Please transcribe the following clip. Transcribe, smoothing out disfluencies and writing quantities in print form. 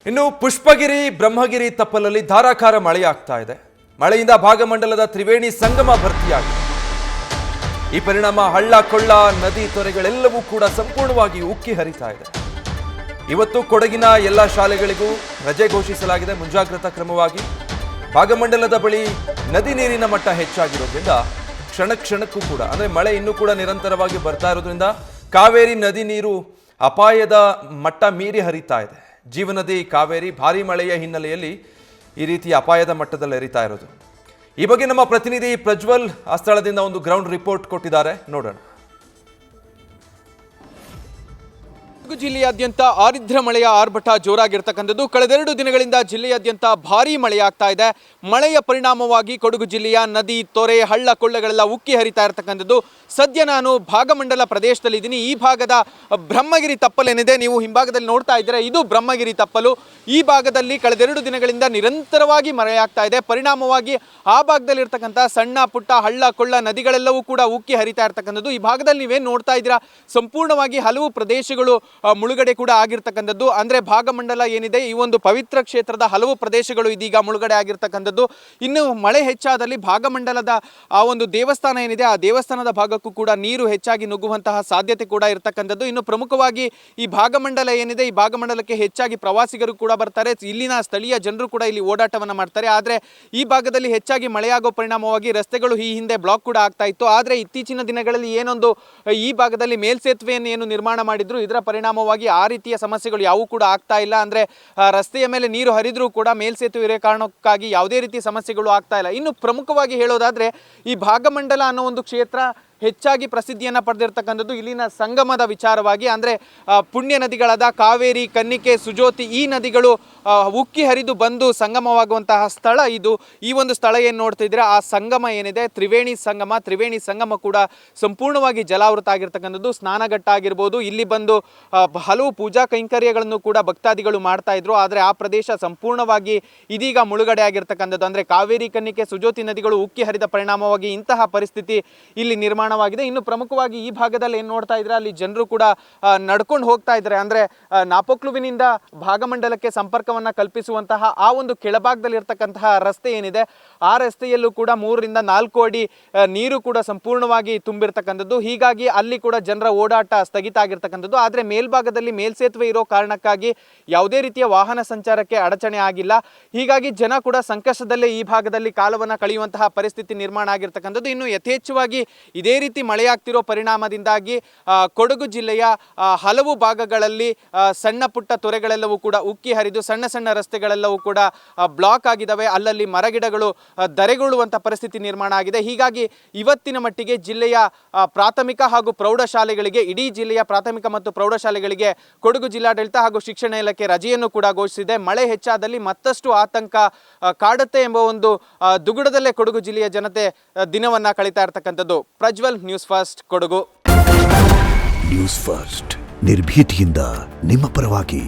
ಇನ್ನು ಪುಷ್ಪಗಿರಿ ಬ್ರಹ್ಮಗಿರಿ ತಪ್ಪಲಲ್ಲಿ ಧಾರಾಕಾರ ಮಳೆಯಾಗ್ತಾ ಇದೆ. ಮಳೆಯಿಂದ ಭಾಗಮಂಡಲದ ತ್ರಿವೇಣಿ ಸಂಗಮ ಭರ್ತಿಯಾಗಿದೆ. ಈ ಪರಿಣಾಮ ಹಳ್ಳ ಕೊಳ್ಳ ನದಿ ತೊರೆಗಳೆಲ್ಲವೂ ಕೂಡ ಸಂಪೂರ್ಣವಾಗಿ ಉಕ್ಕಿ ಹರಿತಾ ಇದೆ. ಇವತ್ತು ಕೊಡಗಿನ ಎಲ್ಲ ಶಾಲೆಗಳಿಗೂ ರಜೆ ಘೋಷಿಸಲಾಗಿದೆ. ಮುಂಜಾಗ್ರತಾ ಕ್ರಮವಾಗಿ ಭಾಗಮಂಡಲದ ಬಳಿ ನದಿ ನೀರಿನ ಮಟ್ಟ ಹೆಚ್ಚಾಗಿರೋದ್ರಿಂದ ಕ್ಷಣಕ್ಕೂ ಕೂಡ ಅಂದ್ರೆ ಮಳೆ ಇನ್ನೂ ಕೂಡ ನಿರಂತರವಾಗಿ ಬರ್ತಾ ಇರೋದ್ರಿಂದ ಕಾವೇರಿ ನದಿ ನೀರು ಅಪಾಯದ ಮಟ್ಟ ಮೀರಿ ಹರಿತಾ ಇದೆ. ಜೀವನದಿ ಕಾವೇರಿ ಭಾರಿ ಮಳೆಯ ಹಿನ್ನೆಲೆಯಲ್ಲಿ ಈ ರೀತಿ ಅಪಾಯದ ಮಟ್ಟದಲ್ಲಿ ಹರಿತಾ ಇರೋದು. ಈ ಬಗ್ಗೆ ನಮ್ಮ ಪ್ರತಿನಿಧಿ ಪ್ರಜ್ವಲ್ ಆ ಸ್ಥಳದಿಂದ ಒಂದು ಗ್ರೌಂಡ್ ರಿಪೋರ್ಟ್ ಕೊಟ್ಟಿದ್ದಾರೆ, ನೋಡೋಣ. ಕೊಡಗು ಜಿಲ್ಲೆಯಾದ್ಯಂತ ಆರಿದ್ರ ಮಳೆಯ ಆರ್ಭಟ ಜೋರಾಗಿರ್ತಕ್ಕಂಥದ್ದು. ಕಳೆದೆರಡು ದಿನಗಳಿಂದ ಜಿಲ್ಲೆಯಾದ್ಯಂತ ಭಾರೀ ಮಳೆಯಾಗ್ತಾ ಇದೆ. ಮಳೆಯ ಪರಿಣಾಮವಾಗಿ ಕೊಡಗು ಜಿಲ್ಲೆಯ ನದಿ ತೊರೆ ಹಳ್ಳ ಕೊಳ್ಳಗಳೆಲ್ಲ ಉಕ್ಕಿ ಹರಿತಾ ಇರತಕ್ಕಂಥದ್ದು. ಸದ್ಯ ನಾನು ಭಾಗಮಂಡಲ ಪ್ರದೇಶದಲ್ಲಿ ಇದ್ದೀನಿ. ಈ ಭಾಗದ ಬ್ರಹ್ಮಗಿರಿ ತಪ್ಪಲೇನಿದೆ, ನೀವು ಹಿಂಭಾಗದಲ್ಲಿ ನೋಡ್ತಾ ಇದ್ದೀರಾ, ಇದು ಬ್ರಹ್ಮಗಿರಿ ತಪ್ಪಲು. ಈ ಭಾಗದಲ್ಲಿ ಕಳೆದೆರಡು ದಿನಗಳಿಂದ ನಿರಂತರವಾಗಿ ಮಳೆಯಾಗ್ತಾ ಇದೆ. ಪರಿಣಾಮವಾಗಿ ಆ ಭಾಗದಲ್ಲಿ ಇರ್ತಕ್ಕಂಥ ಸಣ್ಣ ಪುಟ್ಟ ಹಳ್ಳ ಕೊಳ್ಳ ನದಿಗಳೆಲ್ಲವೂ ಕೂಡ ಉಕ್ಕಿ ಹರಿತಾ ಇರ್ತಕ್ಕಂಥದ್ದು. ಈ ಭಾಗದಲ್ಲಿ ನೀವೇನು ನೋಡ್ತಾ ಇದ್ದೀರಾ, ಸಂಪೂರ್ಣವಾಗಿ ಹಲವು ಪ್ರದೇಶಗಳು ಮುಳುಗಡೆ ಕೂಡ ಆಗಿರ್ತಕ್ಕಂಥದ್ದು. ಅಂದ್ರೆ ಭಾಗಮಂಡಲ ಏನಿದೆ, ಈ ಒಂದು ಪವಿತ್ರ ಕ್ಷೇತ್ರದ ಹಲವು ಪ್ರದೇಶಗಳು ಇದೀಗ ಮುಳುಗಡೆ ಆಗಿರ್ತಕ್ಕಂಥದ್ದು. ಇನ್ನು ಮಳೆ ಹೆಚ್ಚಾದಲ್ಲಿ ಭಾಗಮಂಡಲದ ಆ ಒಂದು ದೇವಸ್ಥಾನ ಏನಿದೆ, ಆ ದೇವಸ್ಥಾನದ ಭಾಗಕ್ಕೂ ಕೂಡ ನೀರು ಹೆಚ್ಚಾಗಿ ನುಗ್ಗುವಂತಹ ಸಾಧ್ಯತೆ ಕೂಡ ಇರತಕ್ಕಂಥದ್ದು. ಇನ್ನು ಪ್ರಮುಖವಾಗಿ ಈ ಭಾಗಮಂಡಲ ಏನಿದೆ, ಈ ಭಾಗಮಂಡಲಕ್ಕೆ ಹೆಚ್ಚಾಗಿ ಪ್ರವಾಸಿಗರು ಕೂಡ ಬರ್ತಾರೆ. ಇಲ್ಲಿನ ಸ್ಥಳೀಯ ಜನರು ಕೂಡ ಇಲ್ಲಿ ಓಡಾಟವನ್ನು ಮಾಡ್ತಾರೆ. ಆದರೆ ಈ ಭಾಗದಲ್ಲಿ ಹೆಚ್ಚಾಗಿ ಮಳೆಯಾಗೋ ಪರಿಣಾಮವಾಗಿ ರಸ್ತೆಗಳು ಈ ಹಿಂದೆ ಬ್ಲಾಕ್ ಕೂಡ ಆಗ್ತಾ ಇತ್ತು. ಆದರೆ ಇತ್ತೀಚಿನ ದಿನಗಳಲ್ಲಿ ಏನೊಂದು ಈ ಭಾಗದಲ್ಲಿ ಮೇಲ್ಸೇತುವೆಯನ್ನು ಏನು ನಿರ್ಮಾಣ ಮಾಡಿದ್ರು, ಇದರ ಪರಿಣಾಮವಾಗಿ ಆ ರೀತಿಯ ಸಮಸ್ಯೆಗಳು ಯಾವೂ ಕೂಡ ಆಗ್ತಾ ಇಲ್ಲ. ಅಂದ್ರೆ ರಸ್ತೆಯ ಮೇಲೆ ನೀರು ಹರಿದ್ರೂ ಕೂಡ ಮೇಲ್ಸೇತುವೆ ಇರೋ ಕಾರಣಕ್ಕಾಗಿ ಯಾವುದೇ ರೀತಿಯ ಸಮಸ್ಯೆಗಳು ಆಗ್ತಾ ಇಲ್ಲ. ಇನ್ನು ಪ್ರಮುಖವಾಗಿ ಹೇಳೋದಾದ್ರೆ ಈ ಭಾಗಮಂಡಲ ಅನ್ನೋ ಒಂದು ಕ್ಷೇತ್ರ ಹೆಚ್ಚಾಗಿ ಪ್ರಸಿದ್ಧಿಯನ್ನು ಪಡೆದಿರ್ತಕ್ಕಂಥದ್ದು ಇಲ್ಲಿನ ಸಂಗಮದ ವಿಚಾರವಾಗಿ. ಅಂದರೆ ಪುಣ್ಯ ನದಿಗಳಾದ ಕಾವೇರಿ, ಕನ್ನಿಕೆ, ಸುಜೋತಿ ಈ ನದಿಗಳು ಉಕ್ಕಿ ಹರಿದು ಬಂದು ಸಂಗಮವಾಗುವಂತಹ ಸ್ಥಳ ಇದು. ಈ ಒಂದು ಸ್ಥಳ ಏನು ನೋಡ್ತಿದ್ರೆ ಆ ಸಂಗಮ ಏನಿದೆ ತ್ರಿವೇಣಿ ಸಂಗಮ ಕೂಡ ಸಂಪೂರ್ಣವಾಗಿ ಜಲಾವೃತ ಆಗಿರ್ತಕ್ಕಂಥದ್ದು. ಸ್ನಾನಘಟ್ಟ ಆಗಿರ್ಬೋದು, ಇಲ್ಲಿ ಬಂದು ಹಲವು ಪೂಜಾ ಕೈಂಕರ್ಯಗಳನ್ನು ಕೂಡ ಭಕ್ತಾದಿಗಳು ಮಾಡ್ತಾ ಇದ್ರು. ಆದರೆ ಆ ಪ್ರದೇಶ ಸಂಪೂರ್ಣವಾಗಿ ಇದೀಗ ಮುಳುಗಡೆ ಆಗಿರ್ತಕ್ಕಂಥದ್ದು. ಅಂದರೆ ಕಾವೇರಿ, ಕನ್ನಿಕೆ, ಸುಜೋತಿ ನದಿಗಳು ಉಕ್ಕಿ ಹರಿದ ಪರಿಣಾಮವಾಗಿ ಇಂತಹ ಪರಿಸ್ಥಿತಿ ಇಲ್ಲಿ ನಿರ್ಮಾಣವಾಗಿದೆ. ಇನ್ನು ಪ್ರಮುಖವಾಗಿ ಈ ಭಾಗದಲ್ಲಿ ಏನು ನೋಡ್ತಾ ಇದ್ರೆ ಅಲ್ಲಿ ಜನರು ಕೂಡ ನಡ್ಕೊಂಡು ಹೋಗ್ತಾ ಇದ್ದಾರೆ. ಅಂದ್ರೆ ನಾಪೋಕ್ಲುವಿನಿಂದ ಭಾಗಮಂಡಲಕ್ಕೆ ಸಂಪರ್ಕವನ್ನ ಕಲ್ಪಿಸುವಂತಹ ಆ ಒಂದು ಕೆಳಭಾಗದಲ್ಲಿ ಇರ್ತಕ್ಕಂತಹ ರಸ್ತೆ ಏನಿದೆ, ಆ ರಸ್ತೆಯಲ್ಲೂ ಕೂಡ 3 ರಿಂದ 4 ಅಡಿ ನೀರು ಕೂಡ ಸಂಪೂರ್ಣವಾಗಿ ತುಂಬಿರ್ತಕ್ಕಂಥದ್ದು. ಹೀಗಾಗಿ ಅಲ್ಲಿ ಕೂಡ ಜನರ ಓಡಾಟ ಸ್ಥಗಿತ ಆಗಿರ್ತಕ್ಕಂಥದ್ದು. ಆದರೆ ಮೇಲ್ಭಾಗದಲ್ಲಿ ಮೇಲ್ಸೇತುವೆ ಇರೋ ಕಾರಣಕ್ಕಾಗಿ ಯಾವುದೇ ರೀತಿಯ ವಾಹನ ಸಂಚಾರಕ್ಕೆ ಅಡಚಣೆ ಆಗಿಲ್ಲ. ಹೀಗಾಗಿ ಜನ ಕೂಡ ಸಂಕಷ್ಟದಲ್ಲೇ ಈ ಭಾಗದಲ್ಲಿ ಕಾಲವನ್ನು ಕಳೆಯುವಂತಹ ಪರಿಸ್ಥಿತಿ ನಿರ್ಮಾಣ ಆಗಿರ್ತಕ್ಕಂಥದ್ದು. ಇನ್ನು ಯಥೇಚ್ಛವಾಗಿ ಇದೇ ರೀತಿ ಮಳೆಯಾಗ್ತಿರೋ ಪರಿಣಾಮದಿಂದಾಗಿ ಕೊಡಗು ಜಿಲ್ಲೆಯ ಹಲವು ಭಾಗಗಳಲ್ಲಿ ಸಣ್ಣ ಪುಟ್ಟ ತೊರೆಗಳೆಲ್ಲವೂ ಕೂಡ ಉಕ್ಕಿ ಹರಿದು ಸಣ್ಣ ರಸ್ತೆಗಳೆಲ್ಲವೂ ಕೂಡ ಬ್ಲಾಕ್ ಆಗಿದ್ದಾವೆ. ಅಲ್ಲಲ್ಲಿ ಮರಗಿಡಗಳು ಧರೆಗುರುಳುವಂಥ ಪರಿಸ್ಥಿತಿ ನಿರ್ಮಾಣ ಆಗಿದೆ. ಹೀಗಾಗಿ ಇವತ್ತಿನ ಮಟ್ಟಿಗೆ ಜಿಲ್ಲೆಯ ಪ್ರಾಥಮಿಕ ಹಾಗೂ ಪ್ರೌಢಶಾಲೆಗಳಿಗೆ, ಇಡೀ ಜಿಲ್ಲೆಯ ಪ್ರಾಥಮಿಕ ಮತ್ತು ಪ್ರೌಢಶಾಲೆಗಳಿಗೆ ಕೊಡಗು ಜಿಲ್ಲಾಡಳಿತ ಹಾಗೂ ಶಿಕ್ಷಣ ಇಲಾಖೆ ರಜೆಯನ್ನು ಕೂಡ ಘೋಷಿಸಿದೆ. ಮಳೆ ಹೆಚ್ಚಾದಲ್ಲಿ ಮತ್ತಷ್ಟು ಆತಂಕ ಕಾಡುತ್ತೆ ಎಂಬ ಒಂದು ದುಗುಡದಲ್ಲೇ ಕೊಡಗು ಜಿಲ್ಲೆಯ ಜನತೆ ದಿನವನ್ನ ಕಳೀತಾ ಇರ್ತಕ್ಕಂಥದ್ದು. Prajwal, news first, Kodagu. News first ನಿರ್ಭೀತಿಯಿಂದ ನಿಮ್ಮ ಪರವಾಗಿ.